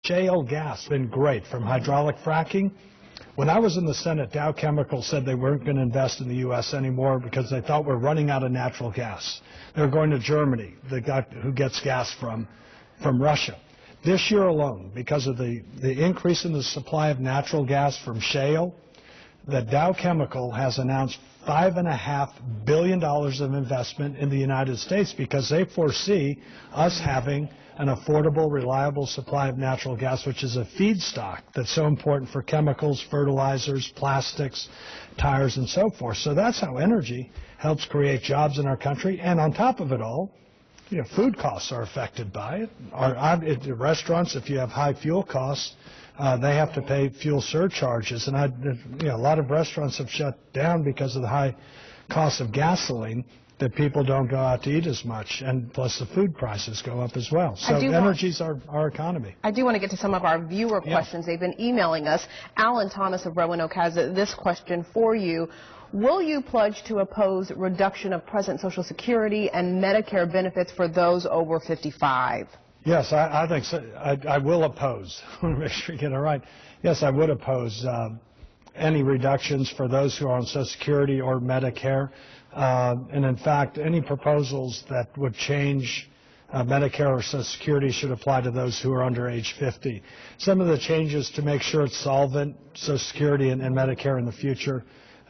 Shale gas has been great, from hydraulic fracking. When I was in the Senate, Dow Chemical said they weren't going to invest in the U.S. anymore because they thought we're running out of natural gas. They were going to Germany, the guy who gets gas from Russia. This year alone, because of the increase in the supply of natural gas from shale, the Dow Chemical has announced $5.5 billion of investment in the United States because they foresee us having an affordable, reliable supply of natural gas, which is a feedstock that's so important for chemicals, fertilizers, plastics, tires, and so forth. So that's how energy helps create jobs in our country. And on top of it all, food costs are affected by it. At restaurants, if you have high fuel costs, they have to pay fuel surcharges. And a lot of restaurants have shut down because of the high cost of gasoline, that people don't go out to eat as much, and plus the food prices go up as well. So energy's our economy. I do want to get to some of our viewer questions. They've been emailing us. Alan Thomas of Roanoke has this question for you. Will you pledge to oppose reduction of present Social Security and Medicare benefits for those over 55? Yes, I think so. I will oppose. I want to make sure you get it right. Yes, I would oppose any reductions for those who are on Social Security or Medicare. And in fact, any proposals that would change Medicare or Social Security should apply to those who are under age 50. Some of the changes to make sure it's solvent, Social Security and Medicare in the future,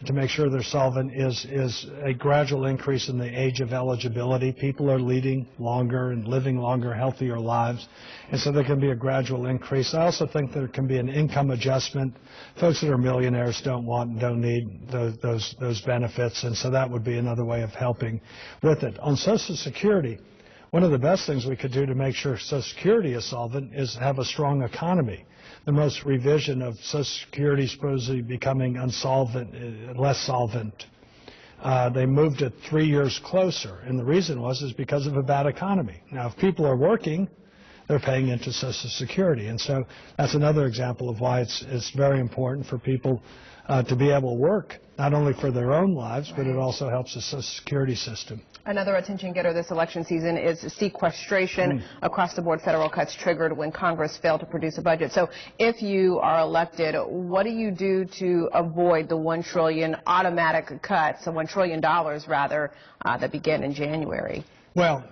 to make sure they're solvent, is a gradual increase in the age of eligibility. People are leading longer and living longer, healthier lives, and so there can be a gradual increase. I also think there can be an income adjustment. Folks that are millionaires don't want and don't need those benefits, and so that would be another way of helping with it. On Social Security, one of the best things we could do to make sure Social Security is solvent is have a strong economy. The most revision of Social Security supposedly becoming unsolvent, less solvent. They moved it 3 years closer, and the reason is because of a bad economy. Now, if people are working, they're paying into Social Security, and so that's another example of why it's very important for people to be able to work, not only for their own lives, but it also helps the Social Security system. Another attention getter this election season is sequestration. Across-the-board federal cuts triggered when Congress failed to produce a budget. So if you are elected, what do you do to avoid the $1 trillion automatic cuts, the $1 trillion rather, that begin in January? Well,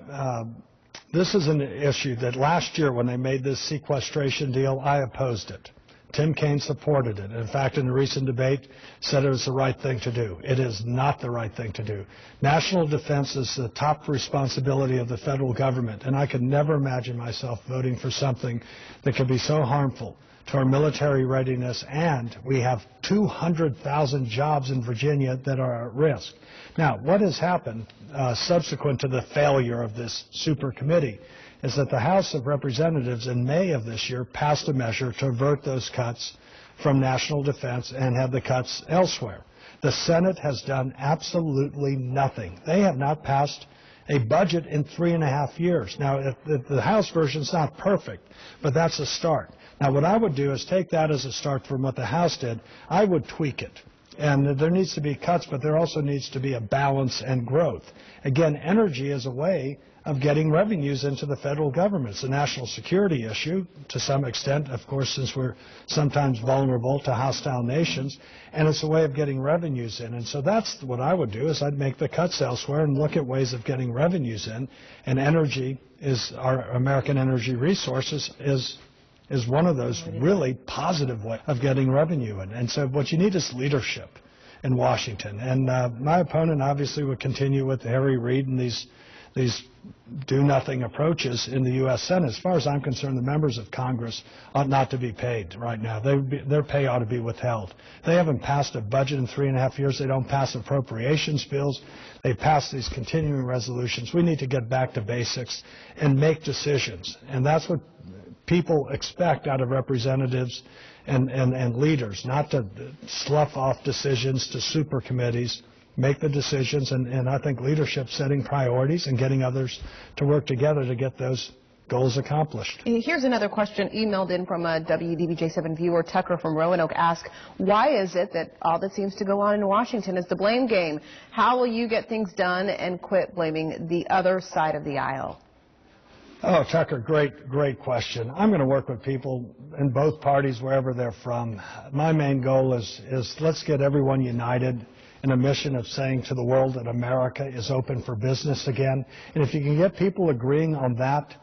this is an issue that last year when they made this sequestration deal, I opposed it. Tim Kaine supported it. In fact, in a recent debate, said it was the right thing to do. It is not the right thing to do. National defense is the top responsibility of the federal government, and I could never imagine myself voting for something that could be so harmful to our military readiness, and we have 200,000 jobs in Virginia that are at risk. Now, what has happened subsequent to the failure of this super committee is that the House of Representatives in May of this year passed a measure to avert those cuts from national defense and have the cuts elsewhere. The Senate has done absolutely nothing. They have not passed a budget in 3.5 years. Now, the House version is not perfect, but that's a start. Now, what I would do is take that as a start from what the House did. I would tweak it. And there needs to be cuts, but there also needs to be a balance and growth. Again, energy is a way of getting revenues into the federal government. It's a national security issue to some extent, of course, since we're sometimes vulnerable to hostile nations, and it's a way of getting revenues in. And so that's what I would do, is I'd make the cuts elsewhere and look at ways of getting revenues in. And energy is, our American energy resources is one of those really positive ways of getting revenue in. And so what you need is leadership in Washington. And my opponent obviously would continue with Harry Reid and these do-nothing approaches in the U.S. Senate. As far as I'm concerned, the members of Congress ought not to be paid right now. Their pay ought to be withheld. They haven't passed a budget in 3.5 years. They don't pass appropriations bills. They pass these continuing resolutions. We need to get back to basics and make decisions. And that's what people expect out of representatives and leaders, not to slough off decisions to super committees. Make the decisions, and I think leadership setting priorities and getting others to work together to get those goals accomplished. Here's another question emailed in from a WDBJ7 viewer. Tucker from Roanoke asked, why is it that all that seems to go on in Washington is the blame game? How will you get things done and quit blaming the other side of the aisle? Oh, Tucker, great question. I'm going to work with people in both parties, wherever they're from. My main goal is let's get everyone united in a mission of saying to the world that America is open for business again. And if you can get people agreeing on that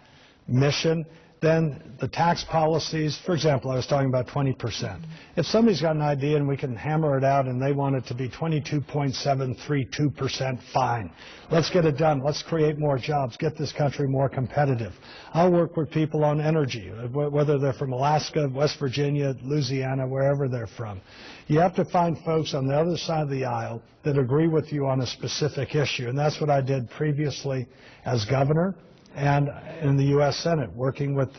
mission, then the tax policies, for example, I was talking about 20%. If somebody's got an idea and we can hammer it out and they want it to be 22.732%, fine. Let's get it done. Let's create more jobs, get this country more competitive. I'll work with people on energy, whether they're from Alaska, West Virginia, Louisiana, wherever they're from. You have to find folks on the other side of the aisle that agree with you on a specific issue, and that's what I did previously as governor and in the U.S. Senate, working with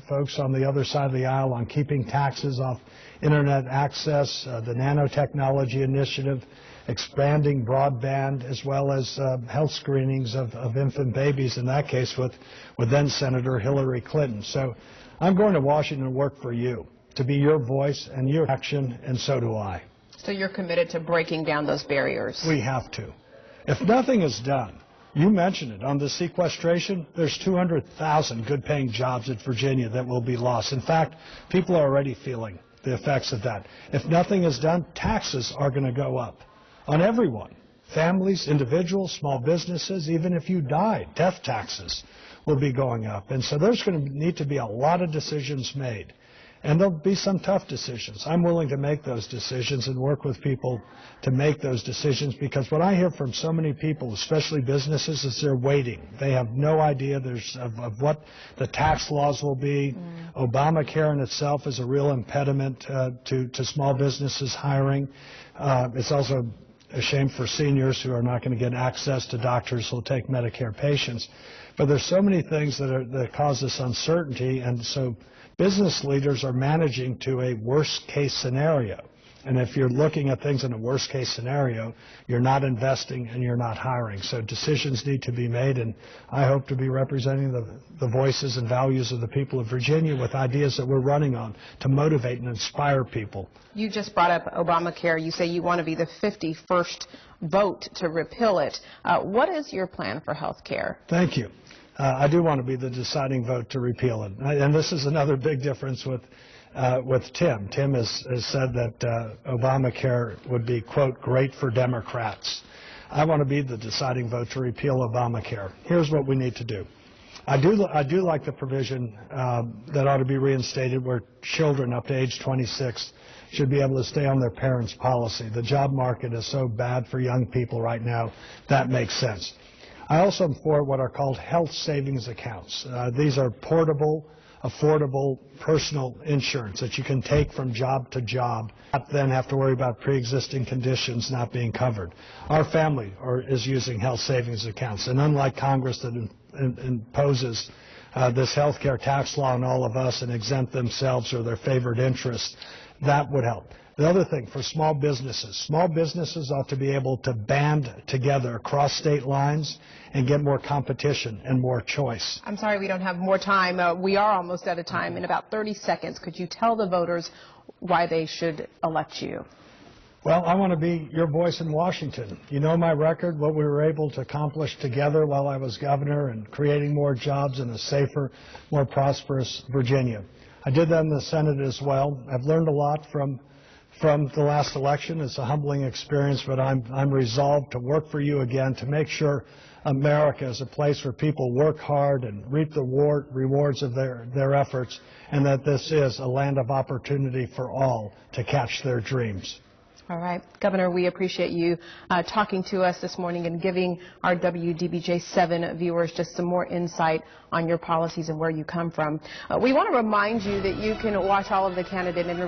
folks on the other side of the aisle on keeping taxes off Internet access, the nanotechnology initiative, expanding broadband, as well as health screenings of infant babies, in that case with then Senator Hillary Clinton. So I'm going to Washington to work for you, to be your voice and your action, and so do I. So you're committed to breaking down those barriers? We have to. If nothing is done, you mentioned it, on the sequestration, there's 200,000 good-paying jobs in Virginia that will be lost. In fact, people are already feeling the effects of that. If nothing is done, taxes are going to go up on everyone. Families, individuals, small businesses, even if you die, death taxes will be going up. And so there's going to need to be a lot of decisions made. And there'll be some tough decisions. I'm willing to make those decisions and work with people to make those decisions, because what I hear from so many people, especially businesses, is they're waiting. They have no idea of what the tax laws will be. Obamacare in itself is a real impediment to small businesses hiring. It's also a shame for seniors who are not going to get access to doctors who will take Medicare patients. But there's so many things that cause this uncertainty, and so business leaders are managing to a worst-case scenario. And if you're looking at things in a worst-case scenario, you're not investing and you're not hiring. So decisions need to be made, and I hope to be representing the voices and values of the people of Virginia with ideas that we're running on to motivate and inspire people. You just brought up Obamacare. You say you want to be the 51st vote to repeal it. What is your plan for health care? Thank you. I do want to be the deciding vote to repeal it. And this is another big difference with Tim. Tim has said that Obamacare would be, quote, great for Democrats. I want to be the deciding vote to repeal Obamacare. Here's what we need to do. I do like the provision that ought to be reinstated where children up to age 26 should be able to stay on their parents' policy. The job market is so bad for young people right now, that makes sense. I also am for what are called health savings accounts. These are portable, affordable, personal insurance that you can take from job to job, not then have to worry about pre-existing conditions not being covered. Our family is using health savings accounts, and unlike Congress that imposes this health care tax law on all of us and exempt themselves or their favored interests, that would help. The other thing, for small businesses ought to be able to band together across state lines and get more competition and more choice. I'm sorry we don't have more time. We are almost out of time. In about 30 seconds, could you tell the voters why they should elect you? Well, I want to be your voice in Washington. You know my record, what we were able to accomplish together while I was governor and creating more jobs in a safer, more prosperous Virginia. I did that in the Senate as well. I've learned a lot from the last election. It's a humbling experience, but I'm resolved to work for you again to make sure America is a place where people work hard and reap the rewards of their efforts, and that this is a land of opportunity for all to catch their dreams. All right. Governor, we appreciate you talking to us this morning and giving our WDBJ 7 viewers just some more insight on your policies and where you come from. We want to remind you that you can watch all of the candidate interviews